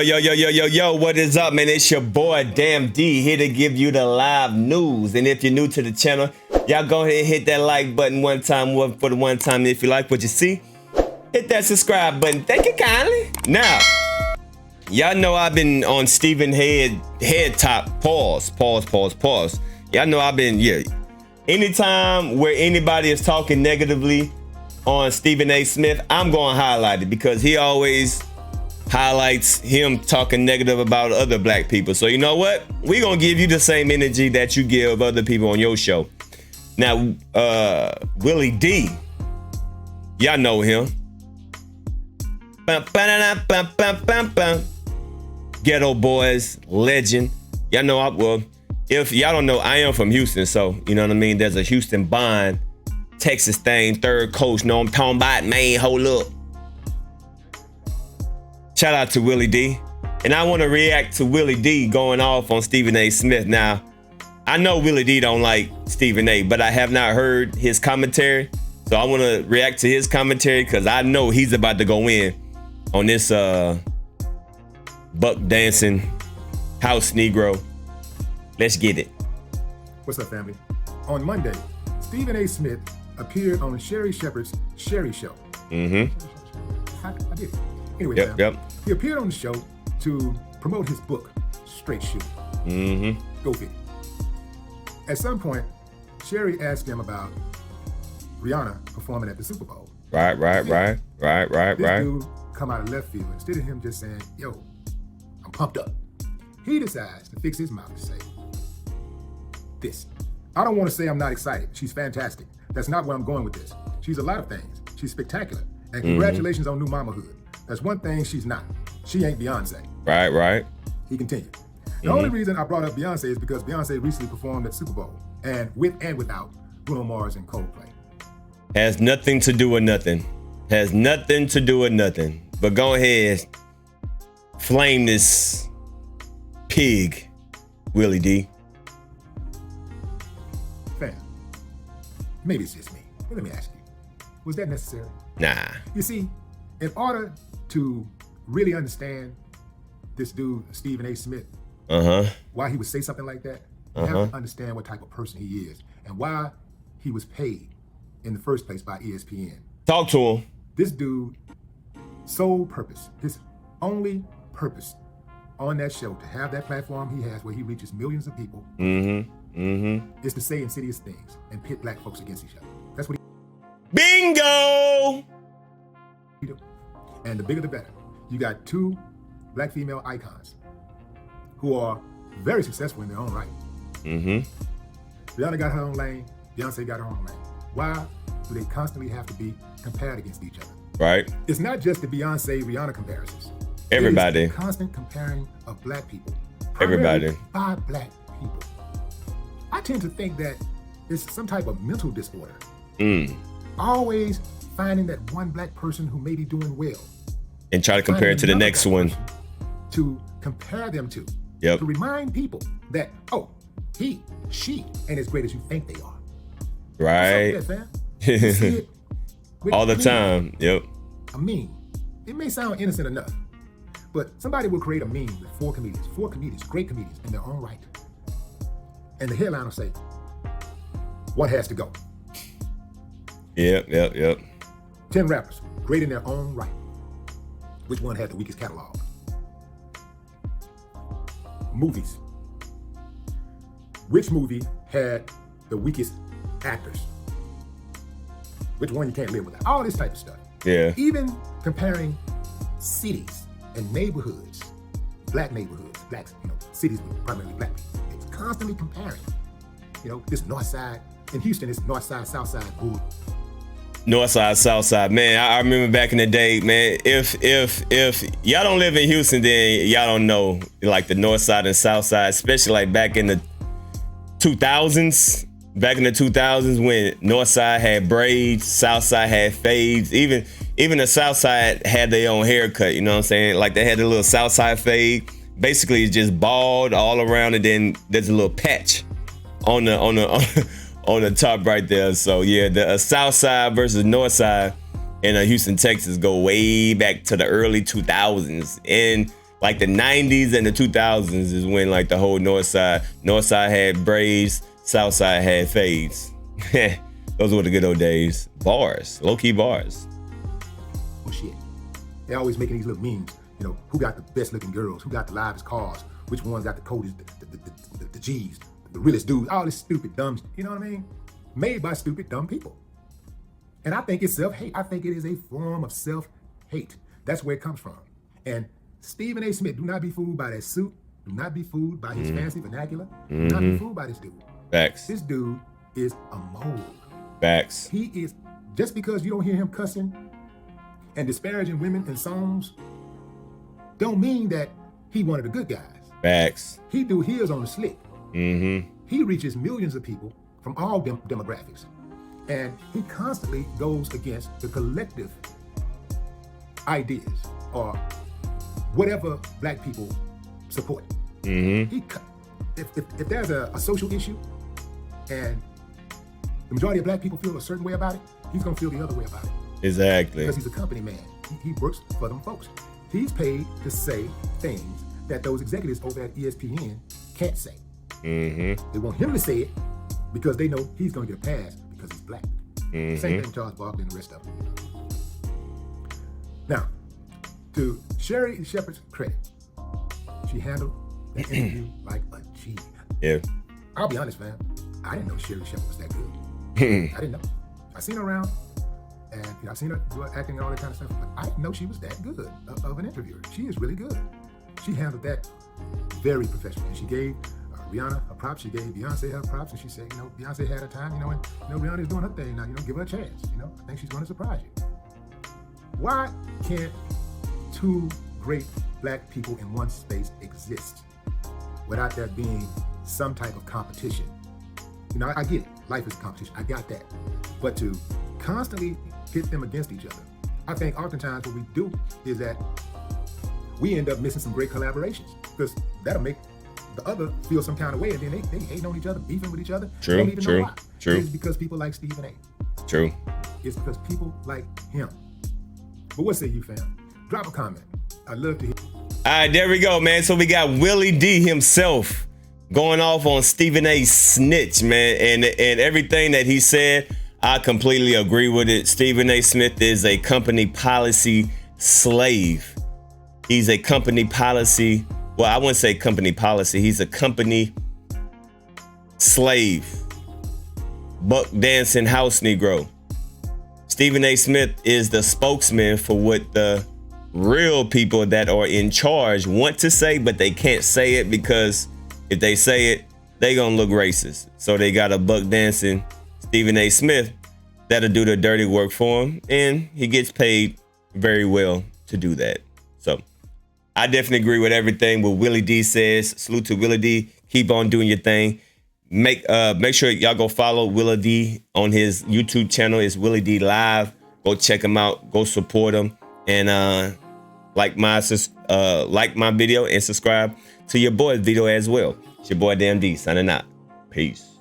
Yo, what is up, man? It's your boy, Damn D, here to give you the live news. And if you're new to the channel, y'all go ahead and hit that like button one time for the one time. If you like what you see, hit that subscribe button. Thank you kindly. Now, y'all know I've been on Stephen head top. Pause. Y'all know I've been, anytime where anybody is talking negatively on Stephen A. Smith, I'm going to highlight it because he always highlights him talking negative about other black people. So you know what? We're going to give you the same energy that you give other people on your show. Now, Willie D, y'all know him. Ghetto Boys, legend. Y'all know, if y'all don't know, I am from Houston. So, you know what I mean? There's a Houston Bond, Texas thing, third coach. Know I'm talking about, man, hold up. Shout out to Willie D. And I want to react to Willie D going off on Stephen A. Smith. Now, I know Willie D don't like Stephen A., but I have not heard his commentary. So I want to react to his commentary because I know he's about to go in on this buck dancing house Negro. Let's get it. What's up, family? On Monday, Stephen A. Smith appeared on Sherry Shepherd's Sherry Show. I did it. Anyway, he appeared on the show to promote his book, Straight Shooting. Go figure. At some point, Sherry asked him about Rihanna performing at the Super Bowl. Right. This dude come out of left field. Instead of him just saying, yo, I'm pumped up, he decides to fix his mouth and say this. I don't want to say I'm not excited. She's fantastic. That's not where I'm going with this. She's a lot of things. She's spectacular. And congratulations on new mamahood. That's one thing she's not. She ain't Beyonce. Right. He continued. The only reason I brought up Beyonce is because Beyonce recently performed at Super Bowl, and with and without Bruno Mars and Coldplay. Has nothing to do with nothing. But go ahead, flame this pig, Willie D. Fam, maybe it's just me, but let me ask you, was that necessary? Nah. You see, in order to really understand this dude, Stephen A. Smith, why he would say something like that, you have to understand what type of person he is and why he was paid in the first place by ESPN. Talk to him. This dude, sole purpose, his only purpose on that show, to have that platform he has where he reaches millions of people, is to say insidious things and pit black folks against each other. That's what he Bingo! do. And the bigger the better. You got two black female icons who are very successful in their own right. Rihanna got her own lane, Beyonce got her own lane. Why do they constantly have to be compared against each other? Right. It's not just the Beyonce-Rihanna comparisons. Everybody. It is the constant comparing of black people. Everybody. By black people. I tend to think that it's some type of mental disorder. Always finding that one black person who may be doing well and try to compare it to the next one. To compare them to. Yep. To remind people that, oh, he, she ain't as great as you think they are. Right. What's up, fam? You see it all the time. Yep. A meme. It may sound innocent enough, but somebody will create a meme with four comedians, great comedians in their own right. And the headline will say, one has to go. Yep. 10 rappers, great in their own right. Which one had the weakest catalog? Movies. Which movie had the weakest actors? Which one you can't live without? All this type of stuff. Yeah. Even comparing cities and neighborhoods, black neighborhoods, cities with primarily black people. It's constantly comparing. This north side, in Houston, it's north side, south side, bull. North side, south side, man. I remember back in the day, man. If y'all don't live in Houston, then y'all don't know like the north side and south side, especially like back in the 2000s. Back in the 2000s when north side had braids, south side had fades. Even the south side had their own haircut. You know what I'm saying? Like they had a little south side fade. Basically, it's just bald all around, and then there's a little patch on the top right there. So yeah, the south side versus north side in Houston, Texas go way back to the early 2000s. And like the 90s and the 2000s is when like the whole north side had braids, south side had fades. Those were the good old days. Bars, low-key bars. Oh shit. They're always making these little memes, you know, who got the best looking girls, who got the livest cars, which ones got the coldest, the G's, the realest dudes, all this stupid, dumb, you know what I mean? Made by stupid, dumb people. And I think it's self-hate. I think it is a form of self-hate. That's where it comes from. And Stephen A. Smith, do not be fooled by that suit. Do not be fooled by his fancy vernacular. Do not be fooled by this dude. Facts. This dude is a mold. Facts. He is, just because you don't hear him cussing and disparaging women in songs, don't mean that he one of the good guys. Facts. He do his on the slick. He reaches millions of people from all demographics. And he constantly goes against the collective ideas or whatever black people support. If there's a social issue and the majority of black people feel a certain way about it, he's gonna feel the other way about it. Exactly. Because he's a company man. He works for them folks. He's paid to say things that those executives over at ESPN can't say. They want him to say it because they know he's gonna get a pass because he's black. Same thing with Charles Barkley and the rest of them. Now, to Sherri Shepherd's credit, she handled that interview like a G. Yeah. I'll be honest, fam. I didn't know Sherri Shepherd was that good. I didn't know. I seen her around, and you know, I seen her do acting and all that kind of stuff. But I didn't know she was that good of an interviewer. She is really good. She handled that very professionally. And she gave Rihanna her props. She gave Beyonce her props, and she said, you know, Beyonce had her time. You know, and you know, Rihanna's doing her thing now. You know, give her a chance. You know, I think she's going to surprise you. Why can't two great black people in one space exist without there being some type of competition? You know, I get it. Life is a competition. I got that. But to constantly pit them against each other, I think oftentimes what we do is that we end up missing some great collaborations because that'll make the other feel some kind of way, and then they hate on each other, beefing with each other. True, They don't even know why. true. It's because people like Stephen A. True. It's because people like him. But what say you, fam? Drop a comment. I'd love to hear. All right, there we go, man. So we got Willie D himself going off on Stephen A. snitch, man. And everything that he said, I completely agree with it. Stephen A. Smith is a company policy slave. He's a company policy. Well, I wouldn't say company policy. He's a company slave. Buck dancing house Negro. Stephen A. Smith is the spokesman for what the real people that are in charge want to say, but they can't say it because if they say it, they gonna look racist. So they got a buck dancing Stephen A. Smith that'll do the dirty work for him, and he gets paid very well to do that. So I definitely agree with everything what Willie D says. Salute to Willie D. Keep on doing your thing. Make sure y'all go follow Willie D on his YouTube channel. It's Willie D Live. Go check him out. Go support him. And like my video and subscribe to your boy's video as well. It's your boy Damn D signing out. Peace.